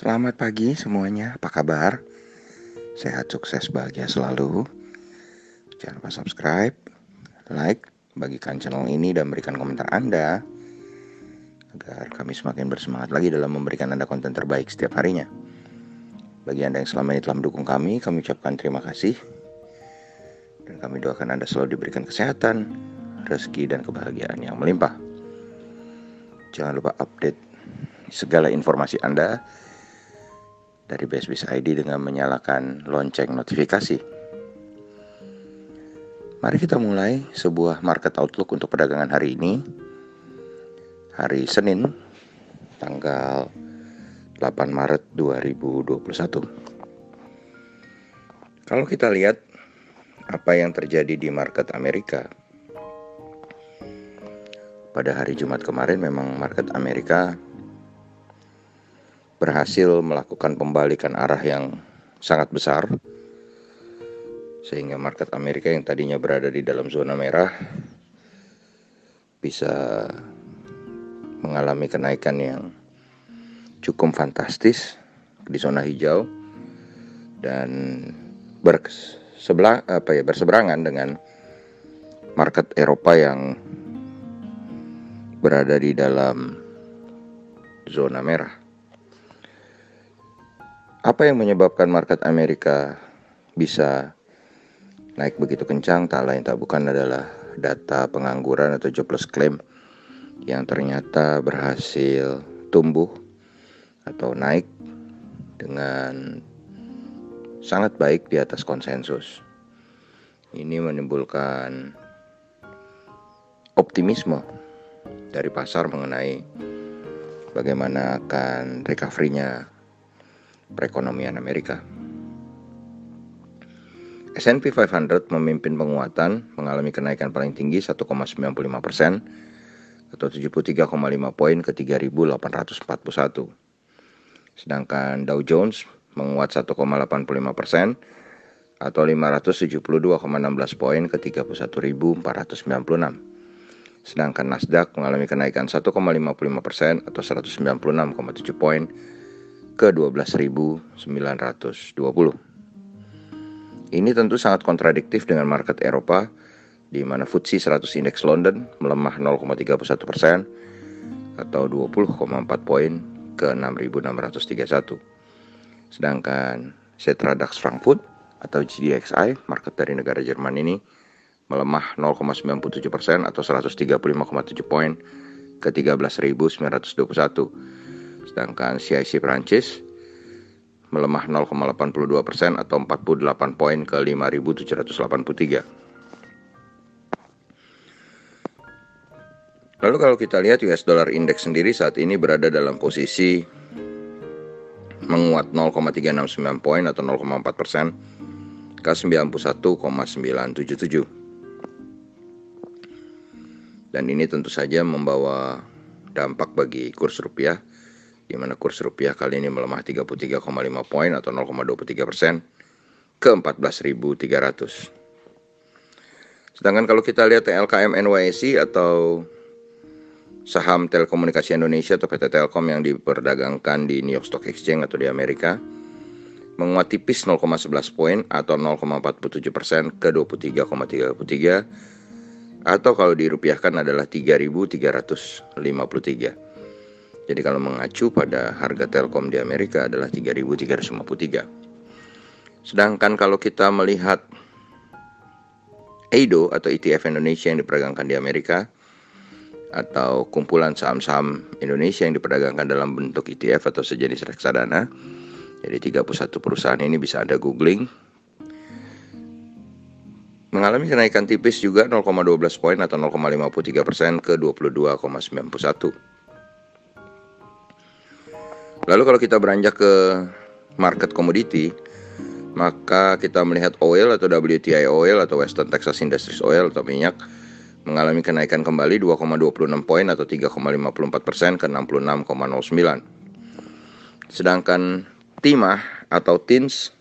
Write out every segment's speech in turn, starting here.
Selamat pagi semuanya, apa kabar? Sehat, sukses, bahagia selalu. Jangan lupa subscribe, like, bagikan channel ini dan berikan komentar Anda agar kami semakin bersemangat lagi dalam memberikan Anda konten terbaik setiap harinya. Bagi Anda yang selama ini telah mendukung kami ucapkan terima kasih. Dan kami doakan Anda selalu diberikan kesehatan, rezeki, dan kebahagiaan yang melimpah. Jangan lupa update segala informasi Anda dari BSBS ID dengan menyalakan lonceng notifikasi. Mari kita mulai sebuah market outlook untuk perdagangan hari ini. Hari Senin, tanggal 8 Maret 2021. Kalau kita lihat apa yang terjadi di market Amerika, pada hari Jumat kemarin memang market Amerika berhasil melakukan pembalikan arah yang sangat besar, sehingga market Amerika yang tadinya berada di dalam zona merah bisa mengalami kenaikan yang cukup fantastis di zona hijau dan berseberangan dengan market Eropa yang berada di dalam zona merah. Apa yang menyebabkan market Amerika bisa naik begitu kencang? Tak lain tak bukan adalah data pengangguran atau jobless claim yang ternyata berhasil tumbuh atau naik dengan sangat baik di atas konsensus. Ini menimbulkan optimisme dari pasar mengenai bagaimana akan recovery-nya perekonomian Amerika. S&P 500 memimpin penguatan, mengalami kenaikan paling tinggi 1,95% atau 73,5 poin ke 3.841. Sedangkan Dow Jones menguat 1,85% atau 572,16 poin ke 31.496. Sedangkan Nasdaq mengalami kenaikan 1,55% atau 196,7 poin ke 12.920. Ini tentu sangat kontradiktif dengan market Eropa, di mana FTSE 100 Index London melemah 0,31% atau 20,4 poin ke 6.631. Sedangkan Xetra DAX Frankfurt atau GDXI, market dari negara Jerman ini, melemah 0,97% atau 135,7 poin ke 13.921. Sedangkan CIC Prancis melemah 0,82% atau 48 poin ke 5.783. Lalu kalau kita lihat US dollar index sendiri saat ini berada dalam posisi menguat 0,369 poin atau 0,4% ke 91,977. Dan ini tentu saja membawa dampak bagi kurs rupiah, di mana kurs rupiah kali ini melemah 33,5 poin atau 0,23% ke 14.300. Sedangkan kalau kita lihat TLKM NYSE atau saham telekomunikasi Indonesia atau PT Telkom yang diperdagangkan di New York Stock Exchange atau di Amerika, menguat tipis 0,11 poin atau 0,47% ke 23,33, atau kalau dirupiahkan adalah 3.353. Jadi kalau mengacu pada harga Telkom di Amerika adalah 3.353. Sedangkan kalau kita melihat EIDO atau ETF Indonesia yang diperdagangkan di Amerika, atau kumpulan saham-saham Indonesia yang diperdagangkan dalam bentuk ETF atau sejenis reksadana, jadi 31 perusahaan ini bisa Anda googling, mengalami kenaikan tipis juga 0,12 poin atau 0,53% ke 22,91. Lalu kalau kita beranjak ke market komoditi, maka kita melihat oil atau WTI oil atau Western Texas Industries Oil atau minyak mengalami kenaikan kembali 2,26 poin atau 3,54% ke 66,09. Sedangkan timah atau TINS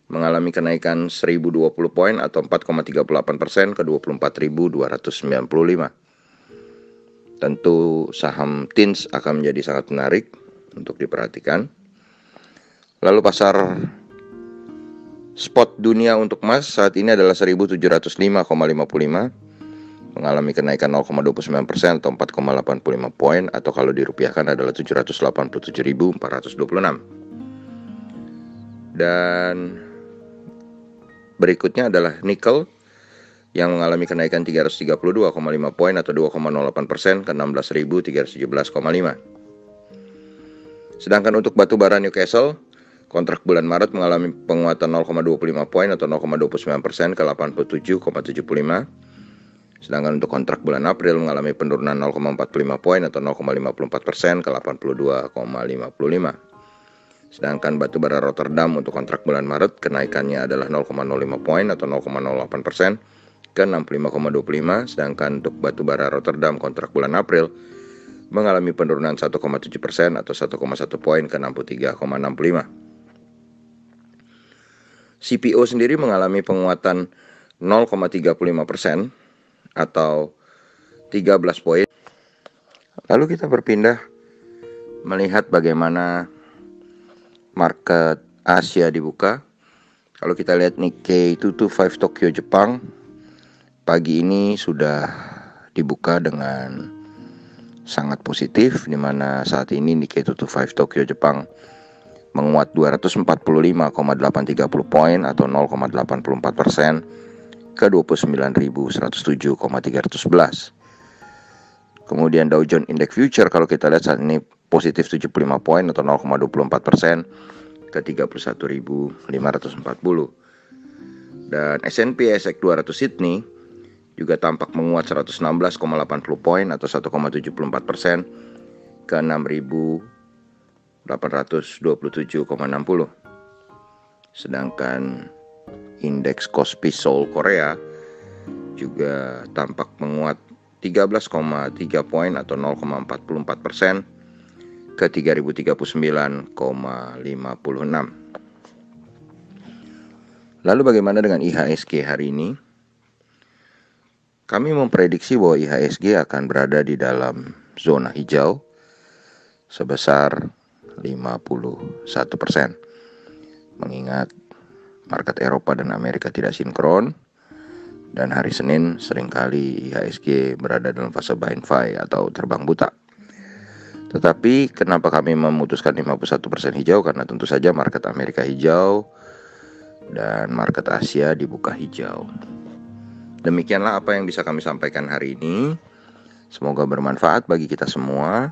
mengalami kenaikan 1.020 poin atau 4,38% ke 24.295. Tentu saham TINS akan menjadi sangat menarik untuk diperhatikan. Lalu pasar spot dunia untuk emas saat ini adalah 1705,55, mengalami kenaikan 0,29% atau 4,85 poin, atau kalau dirupiahkan adalah 787.426. Dan berikutnya adalah nikel yang mengalami kenaikan 332,5 poin atau 2,08% ke 16.317,5. Sedangkan untuk batu bara Newcastle, kontrak bulan Maret mengalami penguatan 0,25 poin atau 0,29% ke 87,75. Sedangkan untuk kontrak bulan April mengalami penurunan 0,45 poin atau 0,54% ke 82,55. Sedangkan batu bara Rotterdam untuk kontrak bulan Maret kenaikannya adalah 0,05 poin atau 0,08% ke 65,25. Sedangkan untuk batu bara Rotterdam kontrak bulan April mengalami penurunan 1,7% atau 1,1 poin ke 63,65. CPO sendiri mengalami penguatan 0,35% atau 13 poin. Lalu kita berpindah melihat bagaimana market Asia dibuka. Kalau kita lihat Nikkei 225 Tokyo Jepang, pagi ini sudah dibuka dengan sangat positif, di mana saat ini Nikkei 225 Tokyo Jepang menguat 245,830 poin atau 0,84% ke 29.107,311. Kemudian Dow Jones Index Future kalau kita lihat saat ini positif 75 poin atau 0,24% ke 31.540. Dan S&P ASX 200 Sydney juga tampak menguat 116,80 poin atau 1,74% ke 6.827,60. Sedangkan indeks Kospi Seoul Korea juga tampak menguat 13,3 poin atau 0,44% ke 3039,56. Lalu bagaimana dengan IHSG hari ini? Kami memprediksi bahwa IHSG akan berada di dalam zona hijau sebesar 51%. Mengingat market Eropa dan Amerika tidak sinkron, dan hari Senin seringkali IHSG berada dalam fase buy and buy atau terbang buta. Tetapi kenapa kami memutuskan 51% hijau? Karena tentu saja market Amerika hijau dan market Asia dibuka hijau. Demikianlah apa yang bisa kami sampaikan hari ini. Semoga bermanfaat bagi kita semua.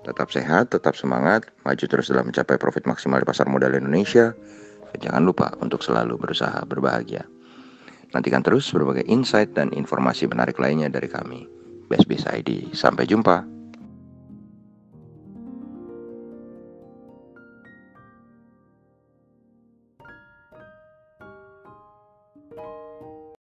Tetap sehat, tetap semangat, maju terus dalam mencapai profit maksimal di pasar modal Indonesia. Dan jangan lupa untuk selalu berusaha berbahagia. Nantikan terus berbagai insight dan informasi menarik lainnya dari kami, BSBIS ID. Sampai jumpa.